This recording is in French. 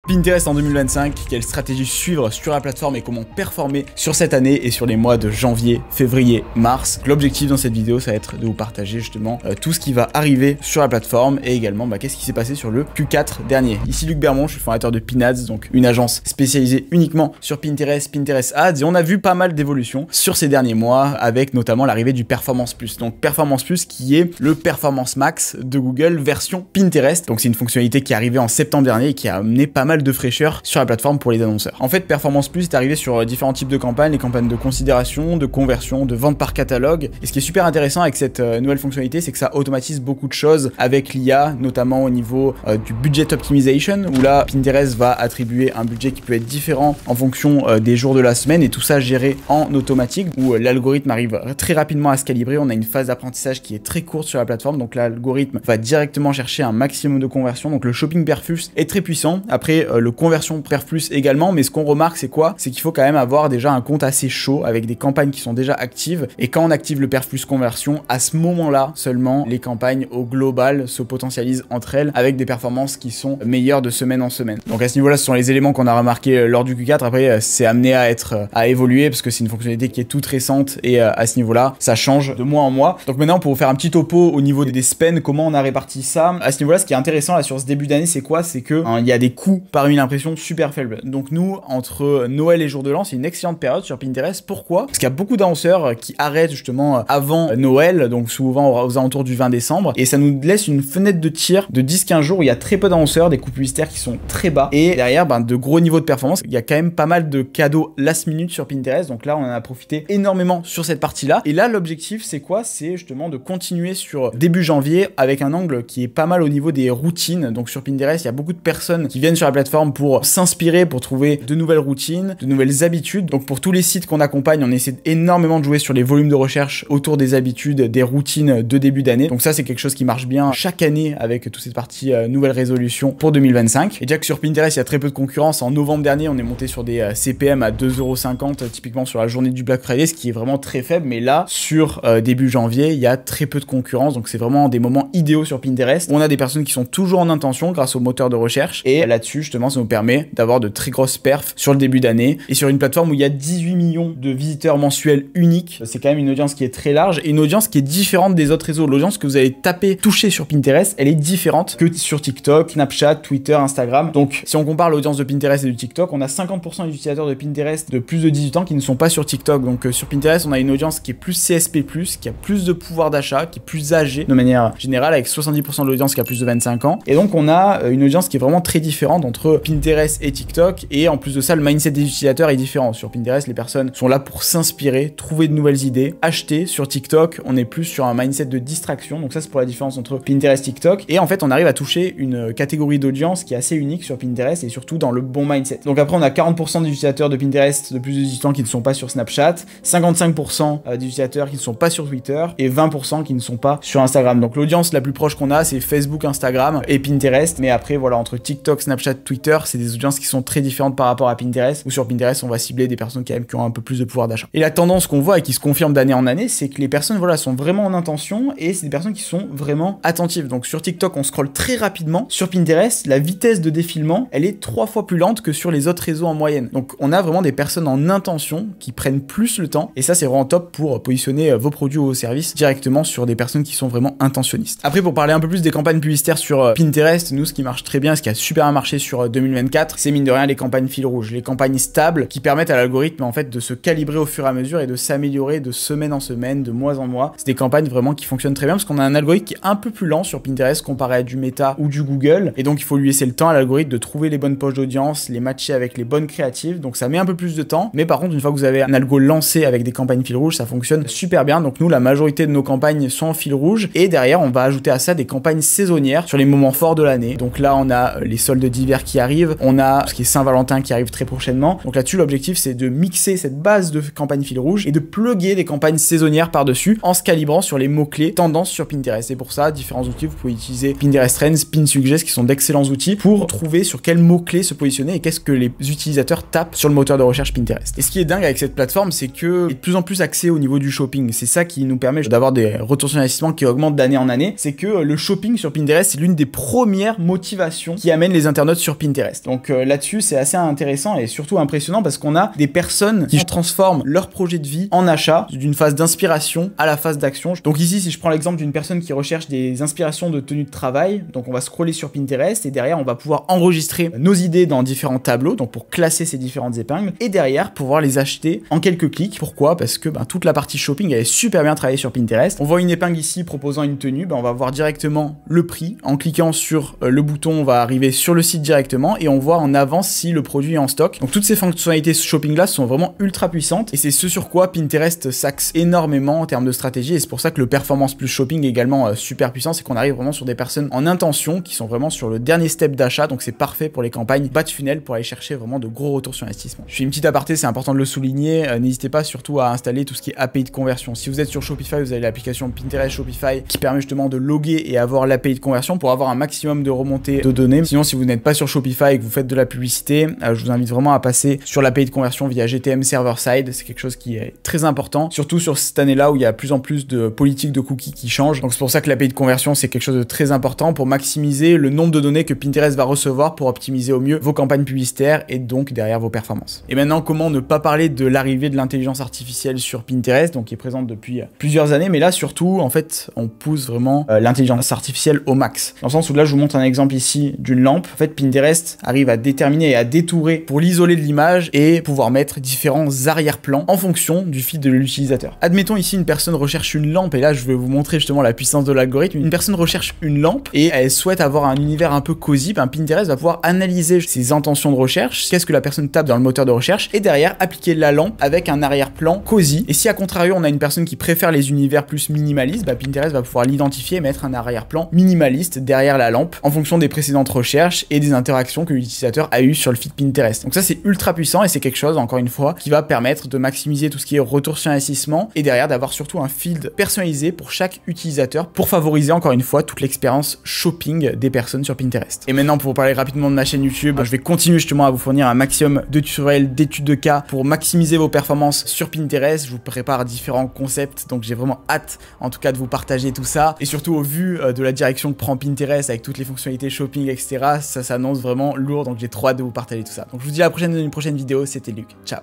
Pinterest en 2025, quelle stratégie suivre sur la plateforme et comment performer sur cette année et sur les mois de janvier, février, mars. L'objectif dans cette vidéo, ça va être de vous partager justement tout ce qui va arriver sur la plateforme et également qu'est-ce qui s'est passé sur le Q4 dernier. Ici Luc Bermond, je suis fondateur de Pinads, donc une agence spécialisée uniquement sur Pinterest, Pinterest Ads, et on a vu pas mal d'évolutions sur ces derniers mois avec notamment l'arrivée du Performance Plus. Donc Performance Plus qui est le Performance Max de Google version Pinterest. Donc c'est une fonctionnalité qui est arrivée en septembre dernier et qui a amené pas mal de fraîcheur sur la plateforme pour les annonceurs. En fait, Performance Plus est arrivé sur différents types de campagnes, les campagnes de considération, de conversion, de vente par catalogue. Et ce qui est super intéressant avec cette nouvelle fonctionnalité, c'est que ça automatise beaucoup de choses avec l'IA, notamment au niveau du budget optimization, où là, Pinterest va attribuer un budget qui peut être différent en fonction des jours de la semaine et tout ça géré en automatique, où l'algorithme arrive très rapidement à se calibrer. On a une phase d'apprentissage qui est très courte sur la plateforme, donc l'algorithme va directement chercher un maximum de conversion. Donc le shopping perfus est très puissant. Après, le conversion perfus également, mais ce qu'on remarque, c'est quoi? C'est qu'il faut quand même avoir déjà un compte assez chaud avec des campagnes qui sont déjà actives. Et quand on active le perfus conversion, à ce moment-là seulement, les campagnes au global se potentialisent entre elles avec des performances qui sont meilleures de semaine en semaine. Donc à ce niveau-là, ce sont les éléments qu'on a remarqué lors du Q4. Après, c'est amené à évoluer parce que c'est une fonctionnalité qui est toute récente et à ce niveau-là, ça change de mois en mois. Donc maintenant, pour vous faire un petit topo au niveau des spends, comment on a réparti ça? À ce niveau-là, ce qui est intéressant là sur ce début d'année, c'est quoi? C'est que il y a des coûts par une impression super faibles. Donc nous, entre Noël et jour de l'an, c'est une excellente période sur Pinterest. Pourquoi? Parce qu'il y a beaucoup d'annonceurs qui arrêtent justement avant Noël, donc souvent aux alentours du 20 décembre, et ça nous laisse une fenêtre de tir de 10-15 jours où il y a très peu d'annonceurs, des coûts publicitaires qui sont très bas, et derrière de gros niveaux de performance. Il y a quand même pas mal de cadeaux last minute sur Pinterest, donc là on en a profité énormément sur cette partie-là. Et là l'objectif c'est quoi? C'est justement de continuer sur début janvier avec un angle qui est pas mal au niveau des routines. Donc sur Pinterest, il y a beaucoup de personnes qui viennent sur la plateforme pour s'inspirer, pour trouver de nouvelles routines, de nouvelles habitudes. Donc pour tous les sites qu'on accompagne, on essaie énormément de jouer sur les volumes de recherche autour des habitudes, des routines de début d'année. Donc ça c'est quelque chose qui marche bien chaque année avec toute cette partie nouvelle résolution pour 2025. Et déjà que sur Pinterest, il y a très peu de concurrence. En novembre dernier, on est monté sur des CPM à 2,50 € typiquement sur la journée du Black Friday, ce qui est vraiment très faible. Mais là, sur début janvier, il y a très peu de concurrence. Donc c'est vraiment des moments idéaux sur Pinterest. On a des personnes qui sont toujours en intention grâce au moteur de recherche. Et là-dessus, justement, ça nous permet d'avoir de très grosses perfs sur le début d'année. Et sur une plateforme où il y a 18 millions de visiteurs mensuels uniques, c'est quand même une audience qui est très large et une audience qui est différente des autres réseaux. L'audience que vous allez taper, toucher sur Pinterest, elle est différente que sur TikTok, Snapchat, Twitter, Instagram. Donc si on compare l'audience de Pinterest et du TikTok, on a 50% des utilisateurs de Pinterest de plus de 18 ans qui ne sont pas sur TikTok. Donc sur Pinterest, on a une audience qui est plus CSP+, qui a plus de pouvoir d'achat, qui est plus âgée de manière générale, avec 70% de l'audience qui a plus de 25 ans. Et donc on a une audience qui est vraiment très différente entre Pinterest et TikTok. Et en plus de ça, le mindset des utilisateurs est différent. Sur Pinterest, les personnes sont là pour s'inspirer, trouver de nouvelles idées, acheter. Sur TikTok, on est plus sur un mindset de distraction. Donc ça, c'est pour la différence entre Pinterest et TikTok. Et en fait, on arrive à toucher une catégorie d'audience qui est assez unique sur Pinterest et surtout dans le bon mindset. Donc après, on a 40% des utilisateurs de Pinterest de plus de 18 ans qui ne sont pas sur Snapchat, 55% des utilisateurs qui ne sont pas sur Twitter et 20% qui ne sont pas sur Instagram. Donc l'audience la plus proche qu'on a, c'est Facebook, Instagram et Pinterest. Mais après, voilà, entre TikTok, Snapchat, Twitter, c'est des audiences qui sont très différentes par rapport à Pinterest, où sur Pinterest, on va cibler des personnes quand même qui ont un peu plus de pouvoir d'achat. Et la tendance qu'on voit et qui se confirme d'année en année, c'est que les personnes, voilà, sont vraiment en intention et c'est des personnes qui sont vraiment attentives. Donc sur TikTok, on scrolle très rapidement. Sur Pinterest, la vitesse de défilement, elle est 3 fois plus lente que sur les autres réseaux en moyenne. Donc on a vraiment des personnes en intention qui prennent plus le temps et ça, c'est vraiment top pour positionner vos produits ou vos services directement sur des personnes qui sont vraiment intentionnistes. Après, pour parler un peu plus des campagnes publicitaires sur Pinterest, nous, ce qui marche très bien, ce qui a super bien marché sur 2024, c'est mine de rien les campagnes fil rouge, les campagnes stables qui permettent à l'algorithme en fait de se calibrer au fur et à mesure et de s'améliorer de semaine en semaine, de mois en mois. C'est des campagnes vraiment qui fonctionnent très bien parce qu'on a un algorithme qui est un peu plus lent sur Pinterest comparé à du Meta ou du Google et donc il faut lui laisser le temps à l'algorithme de trouver les bonnes poches d'audience, les matcher avec les bonnes créatives. Donc ça met un peu plus de temps, mais par contre une fois que vous avez un algo lancé avec des campagnes fil rouge, ça fonctionne super bien. Donc nous, la majorité de nos campagnes sont en fil rouge et derrière on va ajouter à ça des campagnes saisonnières sur les moments forts de l'année. Donc là on a les soldes d'hiver qui arrivent, on a ce qui est Saint-Valentin qui arrive très prochainement. Donc là-dessus, l'objectif c'est de mixer cette base de campagne fil rouge et de plugger des campagnes saisonnières par-dessus en se calibrant sur les mots-clés tendances sur Pinterest. Et pour ça, différents outils, vous pouvez utiliser Pinterest Trends, PinSuggest qui sont d'excellents outils pour trouver sur quels mots-clés se positionner et qu'est-ce que les utilisateurs tapent sur le moteur de recherche Pinterest. Et ce qui est dingue avec cette plateforme, c'est que il est de plus en plus axé au niveau du shopping. C'est ça qui nous permet d'avoir des retours sur investissement qui augmentent d'année en année. C'est que le shopping sur Pinterest, c'est l'une des premières motivations qui amène les internautes sur Pinterest. Donc là-dessus, c'est assez intéressant et surtout impressionnant parce qu'on a des personnes qui transforment leur projet de vie en achat d'une phase d'inspiration à la phase d'action. Donc ici, si je prends l'exemple d'une personne qui recherche des inspirations de tenue de travail, donc on va scroller sur Pinterest et derrière, on va pouvoir enregistrer nos idées dans différents tableaux, donc pour classer ces différentes épingles et derrière, pouvoir les acheter en quelques clics. Pourquoi? Parce que toute la partie shopping, elle est super bien travaillée sur Pinterest. On voit une épingle ici proposant une tenue, on va voir directement le prix. En cliquant sur le bouton, on va arriver sur le site directement et on voit en avance si le produit est en stock. Donc toutes ces fonctionnalités shopping là sont vraiment ultra puissantes et c'est ce sur quoi Pinterest s'axe énormément en termes de stratégie et c'est pour ça que le performance plus shopping est également super puissant, c'est qu'on arrive vraiment sur des personnes en intention qui sont vraiment sur le dernier step d'achat, donc c'est parfait pour les campagnes bas de funnel pour aller chercher vraiment de gros retours sur investissement. Je fais une petite aparté, c'est important de le souligner, n'hésitez pas surtout à installer tout ce qui est API de conversion. Si vous êtes sur Shopify, vous avez l'application Pinterest Shopify qui permet justement de loguer et avoir l'API de conversion pour avoir un maximum de remontées de données. Sinon, si vous n'êtes pas sur Shopify et que vous faites de la publicité, je vous invite vraiment à passer sur l'API de conversion via GTM Server Side. C'est quelque chose qui est très important, surtout sur cette année-là où il y a plus en plus de politiques de cookies qui changent. Donc c'est pour ça que l'API de conversion, c'est quelque chose de très important pour maximiser le nombre de données que Pinterest va recevoir pour optimiser au mieux vos campagnes publicitaires et donc derrière vos performances. Et maintenant, comment ne pas parler de l'arrivée de l'intelligence artificielle sur Pinterest, donc qui est présente depuis plusieurs années, mais là surtout, en fait, on pousse vraiment l'intelligence artificielle au max. Dans le sens où là, je vous montre un exemple ici d'une lampe. En fait, Pinterest arrive à déterminer et à détourer pour l'isoler de l'image et pouvoir mettre différents arrière-plans en fonction du feed de l'utilisateur. Admettons ici une personne recherche une lampe et là, je vais vous montrer justement la puissance de l'algorithme. Une personne recherche une lampe et elle souhaite avoir un univers un peu cosy. Pinterest va pouvoir analyser ses intentions de recherche, qu'est-ce que la personne tape dans le moteur de recherche et derrière appliquer la lampe avec un arrière-plan cosy. Et si à contrario on a une personne qui préfère les univers plus minimalistes, Pinterest va pouvoir l'identifier et mettre un arrière-plan minimaliste derrière la lampe en fonction des précédentes recherches et des interactions que l'utilisateur a eues sur le feed Pinterest. Donc ça c'est ultra puissant et c'est quelque chose encore une fois qui va permettre de maximiser tout ce qui est retour sur investissement et derrière d'avoir surtout un feed personnalisé pour chaque utilisateur pour favoriser encore une fois toute l'expérience shopping des personnes sur Pinterest. Et maintenant pour vous parler rapidement de ma chaîne YouTube, je vais continuer justement à vous fournir un maximum de tutoriels, d'études de cas pour maximiser vos performances sur Pinterest. Je vous prépare différents concepts, donc j'ai vraiment hâte en tout cas de vous partager tout ça. Et surtout au vu de la direction que prend Pinterest avec toutes les fonctionnalités shopping, etc., ça s'annonce vraiment lourd, donc j'ai trop hâte de vous partager tout ça. Donc je vous dis à la prochaine dans une prochaine vidéo, c'était Luc, ciao.